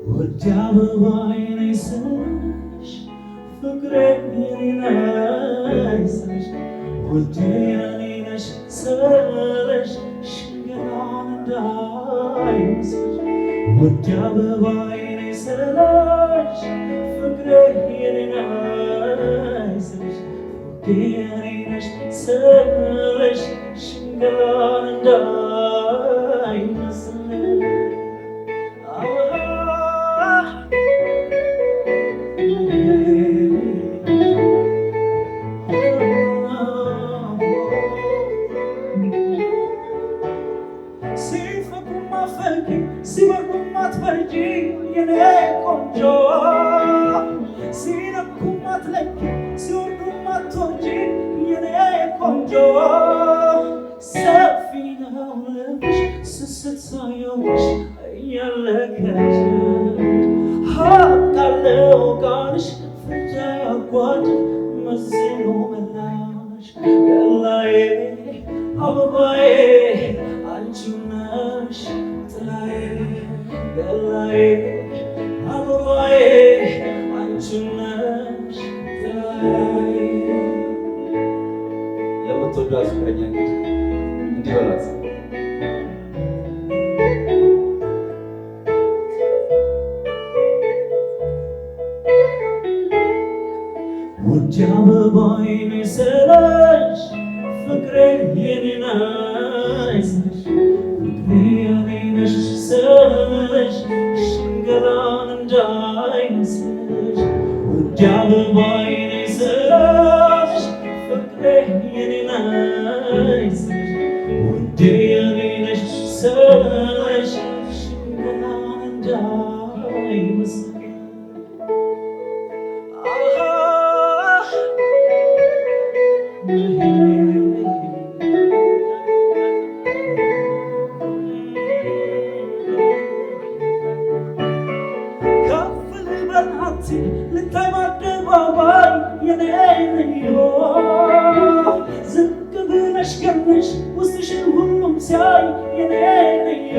ውድ አበባዬ ነይ ስልሽ ፍቅሬ የኔ ነይ ስልሽ ውዴ የኔ ነሽ ስልሽ ሽንገላን እንዳይመስልሽ ውድ አበባዬ ነይ ስልሽ ፍቅሬ የኔ ነይ ስልሽ ውዴ የኔ ነሽ ስልሽ ሽንገላን እንዳይመስልሽ ሲበርዱም አትፈርጂ የኔ ቆንጆ ሲነኩም አትለኪ ሲወርዱም አትወርጂ የኔ ቆንጆ ሰፊ ነው ልብሽ ስስት ሳየውሽ እያለከች ሀቃለው ቃልሽ ፍርድ ያጓድል መዝኖ መላሽ ገላዬ አበባዬ አንቺው ነሽ ገላዬ አበባዬ አንቺው ነሽ ጥላዬ። ለምትወዷት ፍቅረኛ እንዲህ በላት። ውድ አበባዬ ነይ ስልሽ ፍቅሬ የኔ ነይ ስልሽ ፍቅሬ የኔ ነሽ ስልሽ ሽንገላን እንዳይመስልሽ ውድ አበባዬ ነይ ስልሽ ፍቅሬ የኔ ነይ ስልሽ ውዴ የኔ ነሽ ስልሽ ሽንገላን እንዳይመስልሽ ልታይ በአደባባይ የኔ ልዩ ዝቅ ብለሽ ገነሽ ውስጥሽን ሁሉም ሲያይ የኔ ልዩ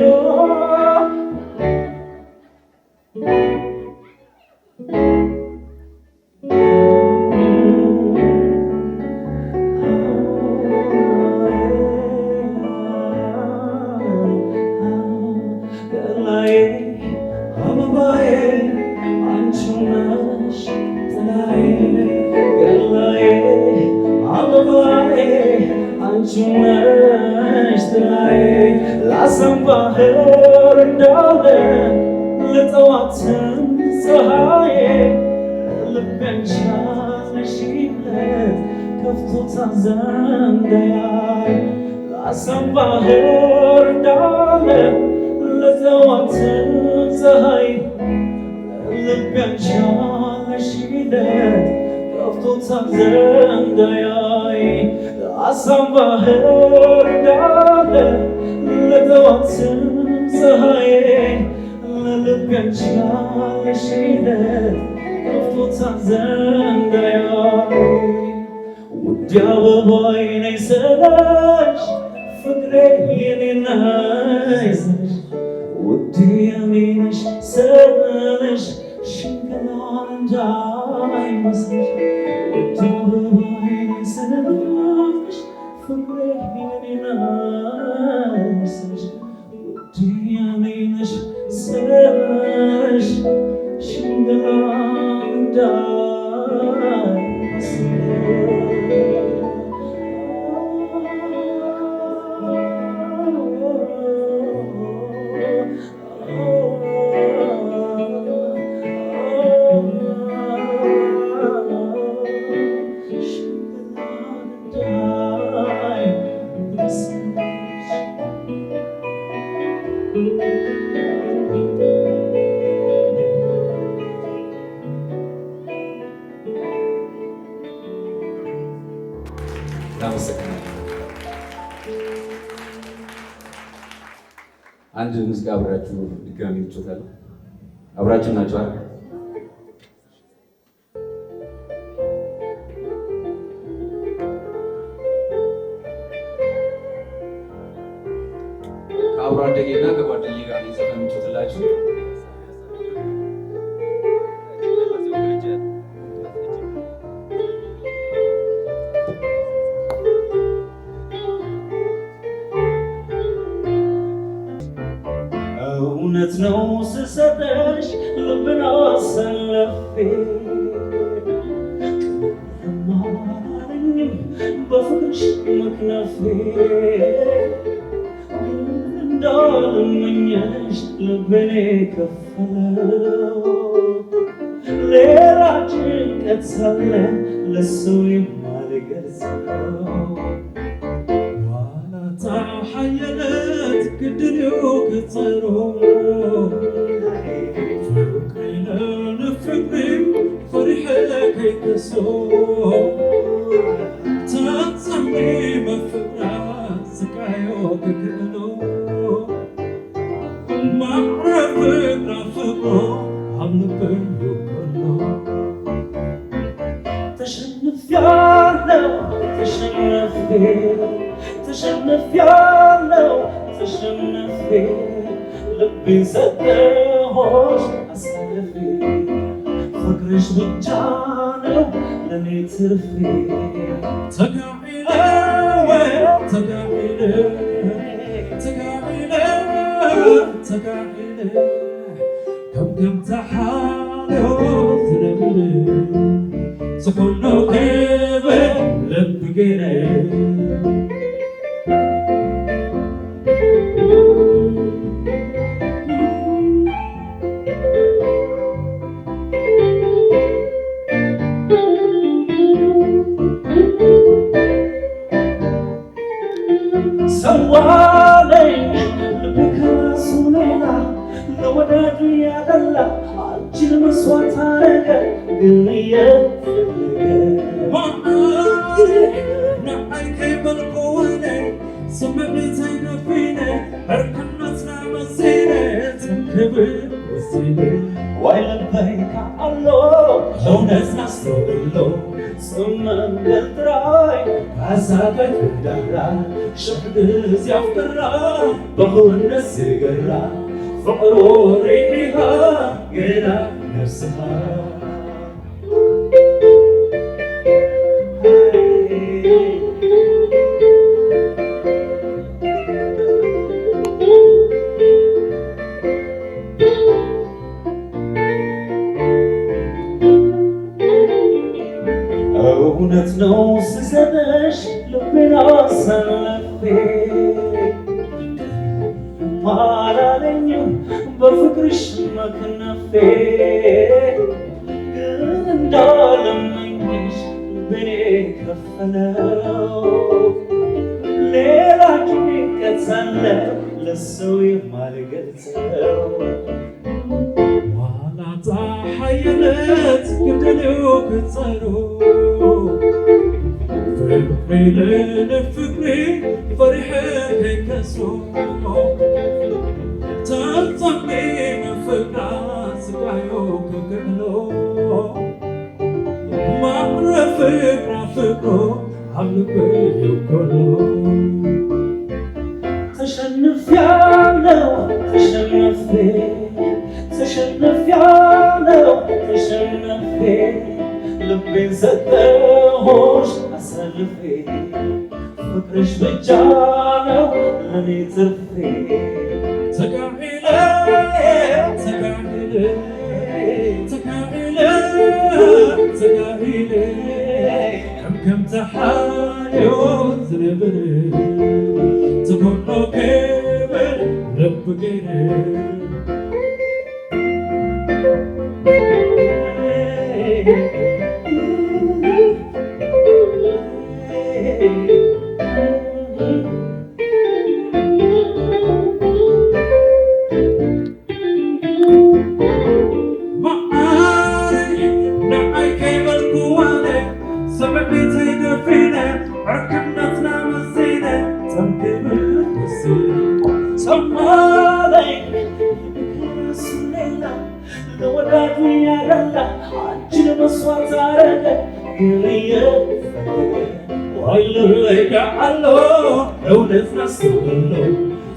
ገላዬ አበባዬ አንቺው ነሽ ጥላዬ ገላዬ አበባዬ አንቺው ነሽ ጥላዬ ላሰም ባህር እንዳለ ለጠዋትን ፀሐዬ ልቤ አንቺ ያለሽለት ከፍቶታል ዘንጋዬ ላሰም ባህር እንዳለ ለጠዋትን ፀሐዬ ልቤ አንቺ ያለሽለት ከፍቶታል ዘንጋዬ ላሰም ባህር እንዳለ ለጠዋትን ፀሐዬ ልቤ አንቺ ያለሽለት ከፍቶታል ዘንጋዬ ውድ አበባዬ ነይ ስልሽ ፍቅሬ የኔ ነይ ስልሽ ውዴ የኔ ነሽ ስልሽ ሽንገላን እንዳይመስልሽ ውድ አበባዬ ነይ ስልሽ ፍቅሬ የኔ ነይ ስልሽ ውዴ የኔ ነሽ ስልሽ ሽንገላን እንዳይመስልሽ አንድ ሙዚቃ አብራችሁ ድጋሚ እንጫወታለን። አብራችሁ ናችሁ አይደል? ከአብሮ አደጌና ከጓደኛዬ ጋር ዘፈን የምትላችሁ እውነት ነው ስሰጠሽ ልብን አሰለፌ ማረኝም በፍቅርሽ መክነፌ እንዳልመኘሽ ልቤን ከፈለው ሌላ ጭንቀት ሳለ ለሰው የማልገልጸው حيلت قدريو كترو فكرنا نفكري فرحك يكسو تنصمي مفكرة سكايو ككلو ما عرفك رافقو عمل بيو كلو تشنف يالو تشنف تشنف يالو تشنف لبي سدهوش أسلفي فكرش بجانو لني ترفي تقعيلي تقعيلي تقعيلي تقعيلي كم تحالي وتنبلي سكنو كيبي لبقيني سوالي لبك رسولنا لو دادو يا دلا عجل مسوات عليك قليا نعيك بالقواني سمعني زينا فيني هركنتنا مسيني تنكبر وسيني ويلبيك الله لو نزنا سوبلو سمم بالدراي عساكك بدرا شبد زيافكرا بخو الناس يقرا فقرو ريحها قينا نفسها እውነት ነው ስሰጥሽ ልቤን አሰለፌ አላለኝም በፍቅርሽ መክነፌ ግን እንዳልመኝሽ ልቤን ከፈለው ሌላ ጭንቀት ሳለ ለሰው የማልገልጸው حيلت قدريو كترو فكري فكري فرحك يكسو تنصمي من فكرة سكايو ككلو ما عرفك رافقو عمل بيو كلو تشنف يالو تشنف تشنف يالو تشنف لبي زدهوش أسلفي فكرش بجانو لني ترفي تقعيلي تقعيلي تقعيلي تقعيلي كم تحالي وتنبري تكونو كيبر لبقيني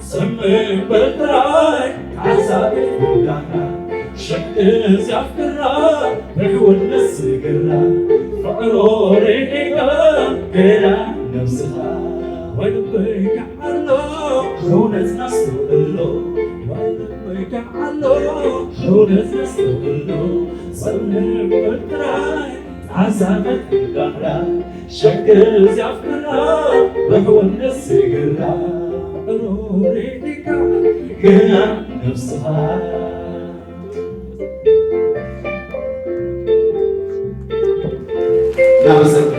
سمم بالتراي عذابي بالقهرة شك زفرة بحول السجرة فقروري كلا نفسها ولبيك علو هونت نسو اللو ولبيك علو هونت نسو اللو سمم بالتراي عذابي بالقهرة شك زفرة بحول السجرة فقروري كلا نفسها እናመሰግናለን።